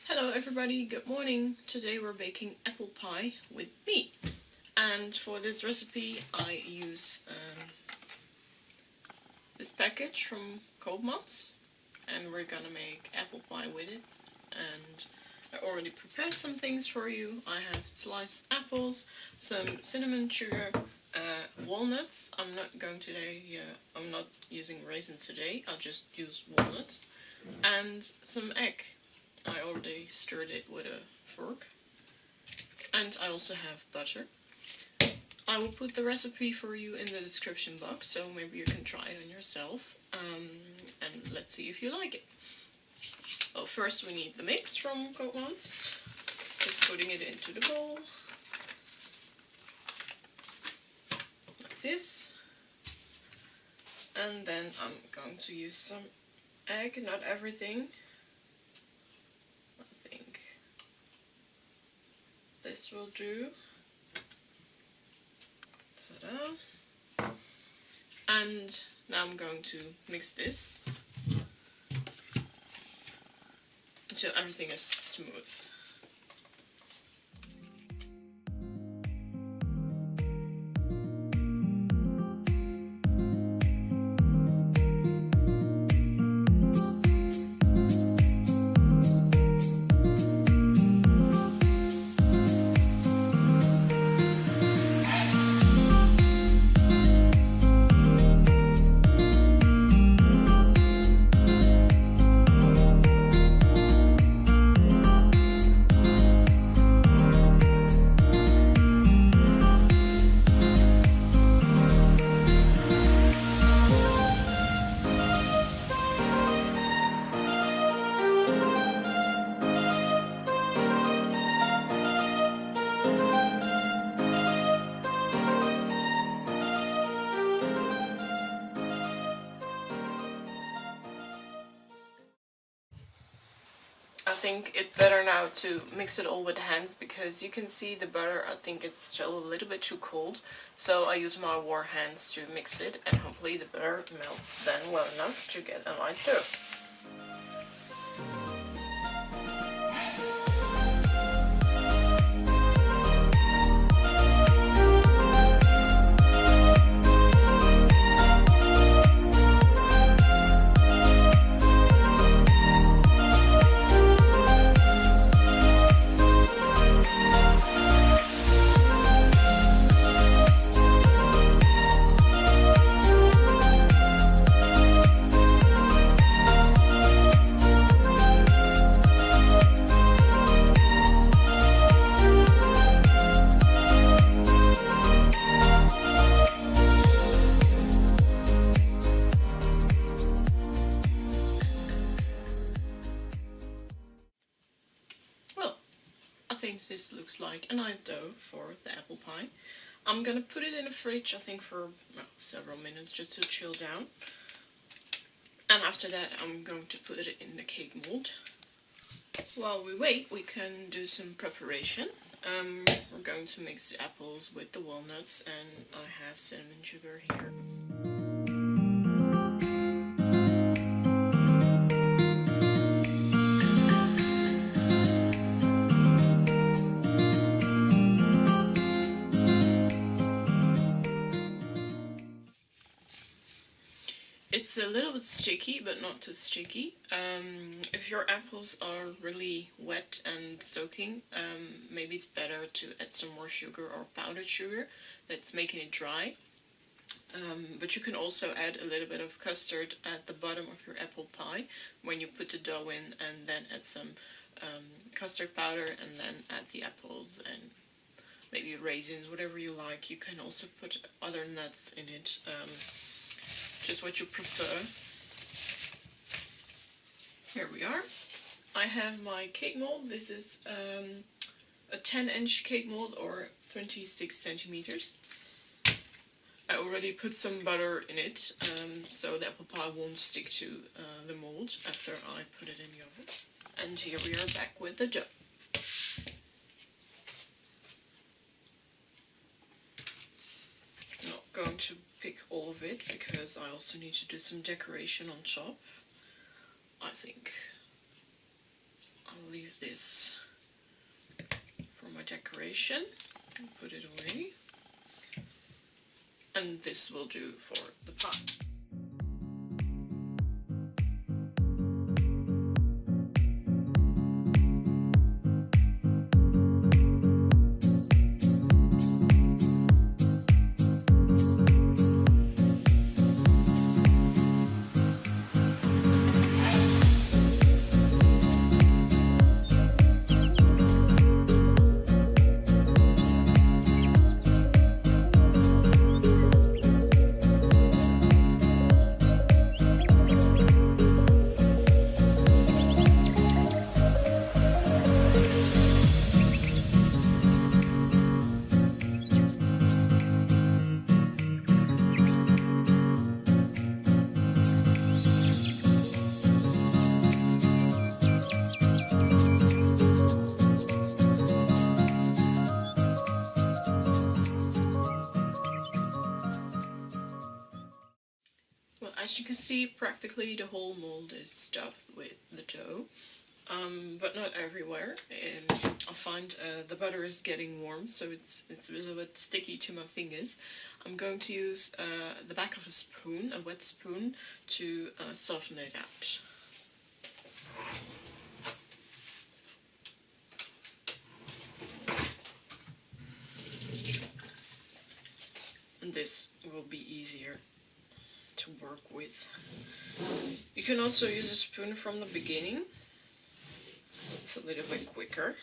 Hello everybody, good morning. Today we're baking apple pie with me. And for this recipe I use this package from Koopmans. And we're gonna make apple pie with it. And I already prepared some things for you. I have sliced apples, some cinnamon sugar, walnuts. I'm not using raisins today, I'll just use walnuts. And some egg. I already stirred it with a fork. And I also have butter. I will put the recipe for you in the description box, so maybe you can try it on yourself. And let's see if you like it. Well, first we need the mix from Koopmans. Just putting it into the bowl. Like this. And then I'm going to use some egg, not everything. This will do. Ta-da. And now I'm going to mix this until everything is smooth. I think it's better now to mix it all with hands because you can see the butter, I think it's still a little bit too cold. So I use my warm hands to mix it and hopefully the butter melts then well enough to get a light dough. I think this looks like a nice dough for the apple pie. I'm gonna put it in the fridge, I think for several minutes just to chill down. And after that I'm going to put it in the cake mold. While we wait, we can do some preparation. We're going to mix the apples with the walnuts and I have cinnamon sugar here. It's a little bit sticky, but not too sticky. If your apples are really wet and soaking, maybe it's better to add some more sugar or powdered sugar. That's making it dry. But you can also add a little bit of custard at the bottom of your apple pie when you put the dough in, and then add some custard powder and then add the apples and maybe raisins, whatever you like. You can also put other nuts in it. Just what you prefer. Here we are. I have my cake mold. This is a 10-inch cake mold or 26 centimeters. I already put some butter in it, so the apple pie won't stick to the mold after I put it in the oven. And here we are back with the dough. Not going to pick all of it because I also need to do some decoration on top. I think I'll leave this for my decoration and put it away. And this will do for the pie. Well, as you can see, practically the whole mold is stuffed with the dough, but not everywhere. I find the butter is getting warm, so it's a little bit sticky to my fingers. I'm going to use the back of a spoon, a wet spoon, to soften it out. And this will be easier to work with. You can also use a spoon from the beginning. It's a little bit quicker.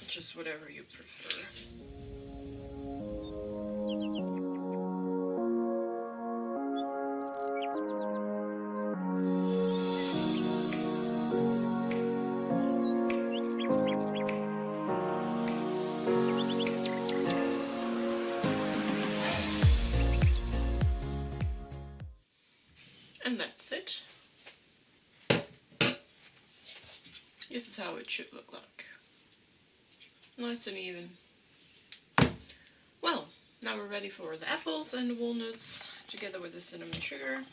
Just whatever you prefer. And that's it. This is how it should look like. Nice and even. Well, now we're ready for the apples and the walnuts together with the cinnamon sugar.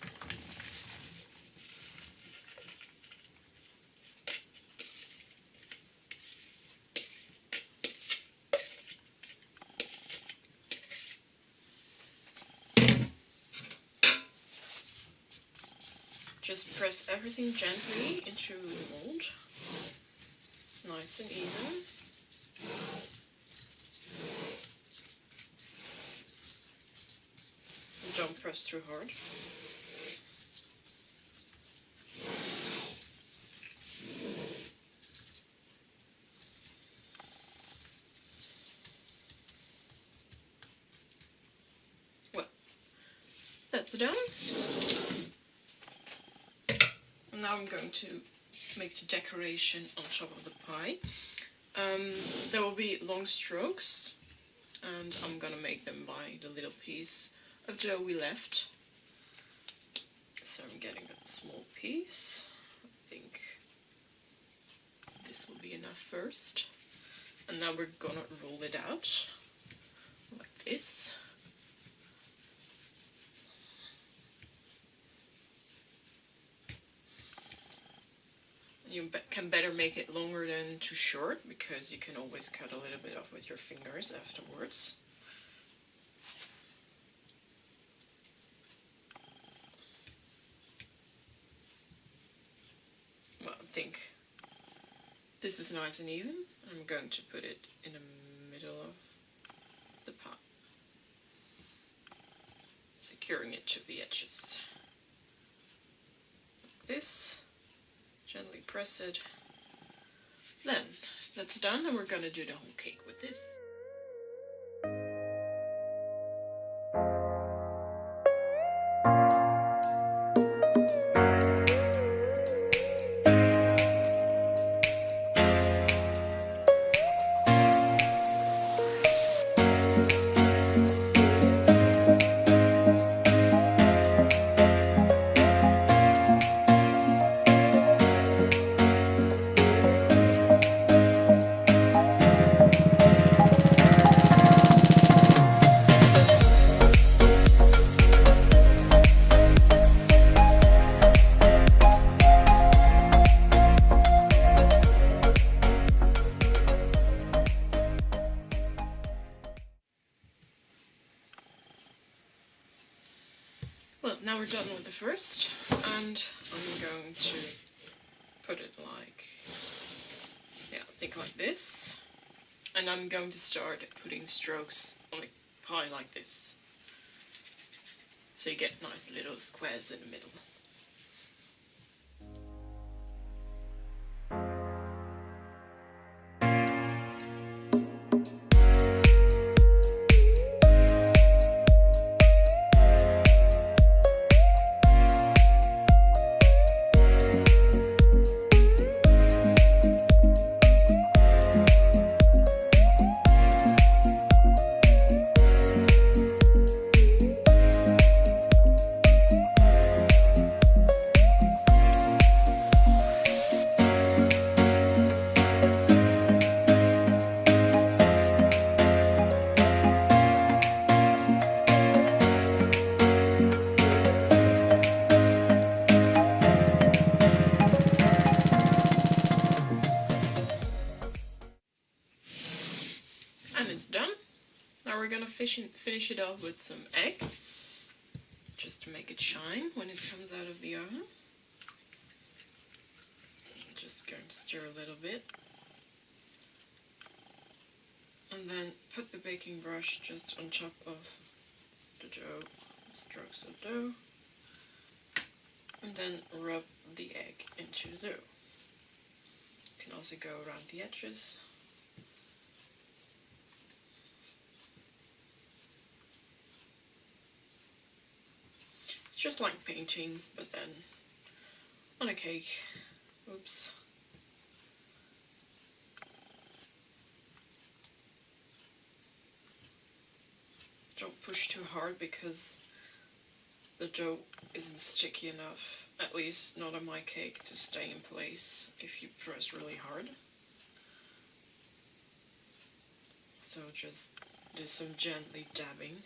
Just press everything gently into the mold, nice and even. Don't press too hard. Well, that's done. Now I'm going to make the decoration on top of the pie. There will be long strokes, and I'm gonna make them by the little piece of dough we left. So I'm getting a small piece. I think this will be enough first. And now we're gonna roll it out like this. You can better make it longer than too short, because you can always cut a little bit off with your fingers afterwards. Well, I think this is nice and even. I'm going to put it in the middle of the pot, securing it to the edges. Like this. Gently press it. Then that's done, and we're gonna do the whole cake with this. Now we're done with the first, and I'm going to put it like, yeah, think like this. And I'm going to start putting strokes on the pie like this. So you get nice little squares in the middle. And it's done. Now we're gonna finish it off with some egg, just to make it shine when it comes out of the oven. I'm just going to stir a little bit. And then put the baking brush just on top of the dough, strokes of dough. And then rub the egg into the dough. You can also go around the edges. It's just like painting, but then on a cake. Oops. Don't push too hard because the dough isn't sticky enough, at least not on my cake, to stay in place if you press really hard. So just do some gently dabbing.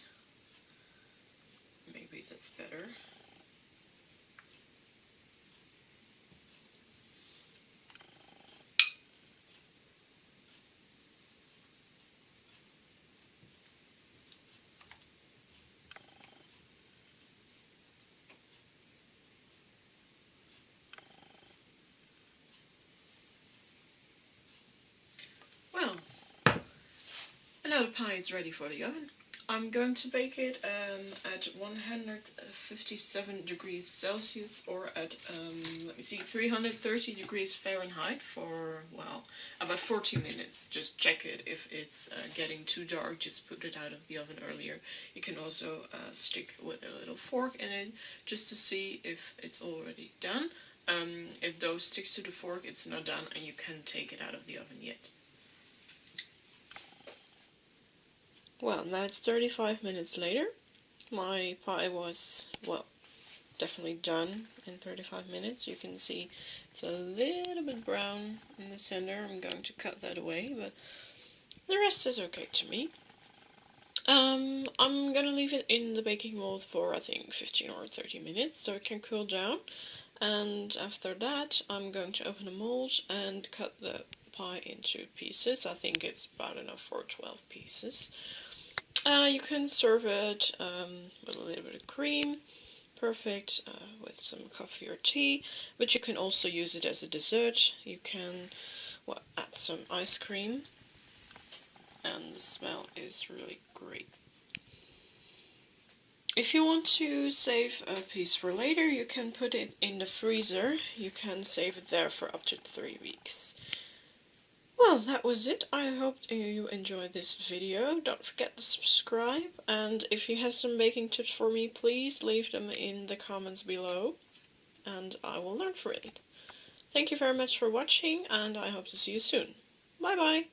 Maybe that's better. Well, now the pie is ready for the oven. I'm going to bake it at 157 degrees Celsius or at, let me see, 330 degrees Fahrenheit for, well, about 40 minutes. Just check it. If it's getting too dark, just put it out of the oven earlier. You can also stick with a little fork in it just to see if it's already done. If dough sticks to the fork, it's not done and you can't take it out of the oven yet. Well, now it's 35 minutes later. My pie was, well, definitely done in 35 minutes. You can see it's a little bit brown in the center. I'm going to cut that away, but the rest is okay to me. I'm going to leave it in the baking mold for, I think, 15 or 30 minutes so it can cool down. And after that, I'm going to open the mold and cut the pie into pieces. I think it's about enough for 12 pieces. You can serve it with a little bit of cream, perfect, with some coffee or tea, but you can also use it as a dessert. You can add some ice cream, and the smell is really great. If you want to save a piece for later, you can put it in the freezer. You can save it there for up to 3 weeks. Well, that was it. I hope you enjoyed this video. Don't forget to subscribe, and if you have some baking tips for me, please leave them in the comments below, and I will learn from it. Thank you very much for watching, and I hope to see you soon. Bye bye!